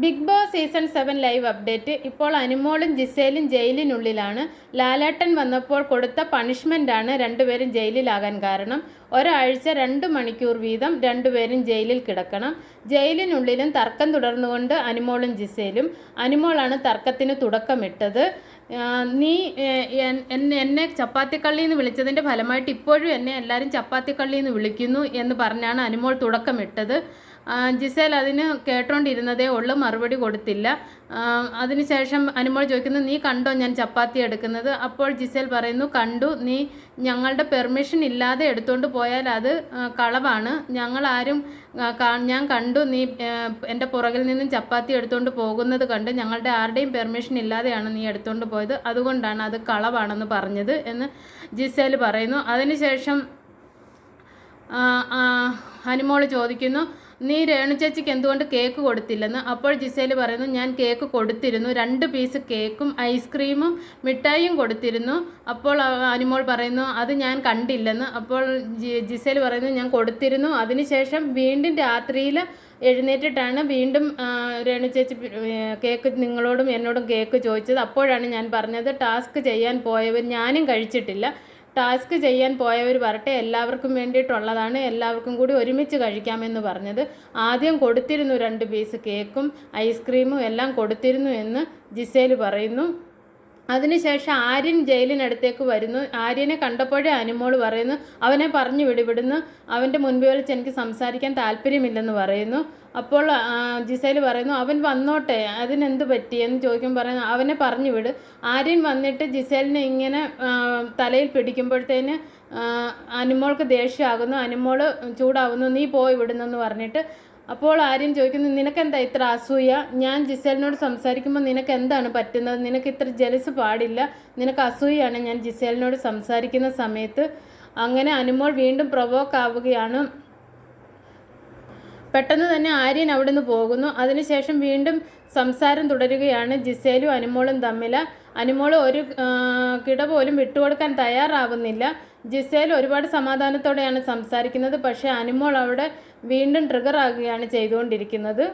Big Boss season 7 live update. ഇപ്പോൾ അനുമോളും ജിസേലും ജയിലിനുള്ളിലാണ്. ലാലേട്ടൻ വന്നപ്പോൾ കൊടുത്ത പണിഷ്മെൻ്റാണ് രണ്ടുപേരും ജയിലിലാകാൻ കാരണം. ഒരാഴ്ച 2 മണിക്കൂർ വീതം രണ്ടുപേരും ജയിലിൽ കിടക്കണം. ജയിലിനുള്ളിലും തർക്കം തുടർന്നുകൊണ്ട് അനുമോളും ജിസേലും. അനുമോളാണ് തർക്കത്തിന് തുടക്കമിട്ടത്. നീ എന്നെ ചപ്പാത്തിക്കള്ളിന്ന് വിളിച്ചതിൻ്റെ ഫലമായിട്ട് ഇപ്പോഴും എന്നെ എല്ലാവരും ചപ്പാത്തിക്കള്ളിന്ന് വിളിക്കുന്നു എന്ന് പറഞ്ഞാണ് അനുമോൾ തുടക്കമിട്ടത്. ജിസേൽ അതിന് കേട്ടോണ്ടിരുന്നതേ ഉള്ളൂ, മറുപടി കൊടുത്തില്ല. അതിനുശേഷം അനുമോൾ ചോദിക്കുന്നു, നീ കണ്ടോ ഞാൻ ചപ്പാത്തി എടുക്കുന്നത്? അപ്പോൾ ജിസേൽ പറയുന്നു, കണ്ടു. നീ ഞങ്ങളുടെ പെർമിഷൻ ഇല്ലാതെ എടുത്തുകൊണ്ട് പോയാൽ അത് കളവാണ്. ഞങ്ങളാരും ഞാൻ കണ്ടു, നീ എൻ്റെ പുറകിൽ നിന്നും ചപ്പാത്തി എടുത്തുകൊണ്ട് പോകുന്നത് കണ്ട്. ഞങ്ങളുടെ ആരുടെയും പെർമിഷൻ ഇല്ലാതെയാണ് നീ എടുത്തുകൊണ്ട് പോയത്, അതുകൊണ്ടാണ് അത് കളവാണെന്ന് പറഞ്ഞത് എന്ന് ജിസേൽ പറയുന്നു. അതിനുശേഷം അനുമോൾ ചോദിക്കുന്നു, നീ രേണു ചേച്ചിക്ക് എന്തുകൊണ്ട് കേക്ക് കൊടുത്തില്ലെന്ന്. അപ്പോൾ ജിസേൽ പറയുന്നു, ഞാൻ കേക്ക് കൊടുത്തിരുന്നു, 2 പീസ് കേക്കും ഐസ്ക്രീമും മിഠായിയും കൊടുത്തിരുന്നു. അപ്പോൾ അനുമോൾ പറയുന്നു, അത് ഞാൻ കണ്ടില്ലെന്ന്. അപ്പോൾ ജിസേൽ പറയുന്നു, ഞാൻ കൊടുത്തിരുന്നു. അതിനുശേഷം വീണ്ടും രാത്രിയിൽ എഴുന്നേറ്റിട്ടാണ് വീണ്ടും രേണു ചേച്ചി കേക്ക് നിങ്ങളോടും എന്നോടും കേക്ക് ചോദിച്ചത്. അപ്പോഴാണ് ഞാൻ പറഞ്ഞത്, ടാസ്ക് ചെയ്യാൻ പോയവർ ഞാനും കഴിച്ചിട്ടില്ല, ടാസ്ക് ചെയ്യാൻ പോയവർ വരട്ടെ, എല്ലാവർക്കും വേണ്ടിയിട്ടുള്ളതാണ്, എല്ലാവർക്കും കൂടി ഒരുമിച്ച് കഴിക്കാമെന്ന് പറഞ്ഞത്. ആദ്യം കൊടുത്തിരുന്നു 2 പീസ് കേക്കും ഐസ്ക്രീമും എല്ലാം കൊടുത്തിരുന്നു എന്ന് ജിസേൽ പറയുന്നു. അതിനുശേഷം ആര്യൻ ജയിലിനടുത്തേക്ക് വരുന്നു. ആര്യനെ കണ്ടപ്പോഴേ അനുമോൾ പറയുന്നു, അവനെ പറഞ്ഞു വിടുന്നു, അവൻ്റെ മുൻപിൽ വെച്ച് എനിക്ക് സംസാരിക്കാൻ താല്പര്യമില്ലെന്ന് പറയുന്നു. അപ്പോൾ ജിസേൽ പറയുന്നു, അവൻ വന്നോട്ടെ, അതിനെന്ത് പറ്റി എന്ന് ചോദിക്കുമ്പോൾ പറയുന്നു, അവനെ പറഞ്ഞു വിട്. ആര്യൻ വന്നിട്ട് ജിസേലിനെ ഇങ്ങനെ തലയിൽ പിടിക്കുമ്പോഴത്തേന് അനുമോൾക്ക് ദേഷ്യമാകുന്നു. അനുമോൾ ചൂടാവുന്നു, നീ പോയി വിടുന്നെന്ന് പറഞ്ഞിട്ട്. അപ്പോൾ ആര്യൻ ചോദിക്കുന്നു, നിനക്കെന്താ ഇത്ര അസൂയ? ഞാൻ ജിസേലിനോട് സംസാരിക്കുമ്പോൾ നിനക്ക് എന്താണ് പറ്റുന്നത്? നിനക്ക് ഇത്ര ജലസ് പാടില്ല, നിനക്ക് അസൂയാണ് ഞാൻ ജിസേലിനോട് സംസാരിക്കുന്ന സമയത്ത്. അങ്ങനെ അനുമോൾ വീണ്ടും പ്രൊവോക്ക് ആവുകയാണ്. പെട്ടെന്ന് തന്നെ ആര്യൻ അവിടെ നിന്ന് പോകുന്നു. അതിനുശേഷം വീണ്ടും സംസാരം തുടരുകയാണ് ജിസേലും അനുമോളും തമ്മിൽ. അനുമോൾ ഒരു കിട പോലും വിട്ടുകൊടുക്കാൻ തയ്യാറാവുന്നില്ല. ജിസേൽ ഒരുപാട് സമാധാനത്തോടെയാണ് സംസാരിക്കുന്നത്, പക്ഷേ അനുമോൾ അവിടെ വീണ്ടും ട്രിഗർ ആകുകയാണ് ചെയ്തുകൊണ്ടിരിക്കുന്നത്.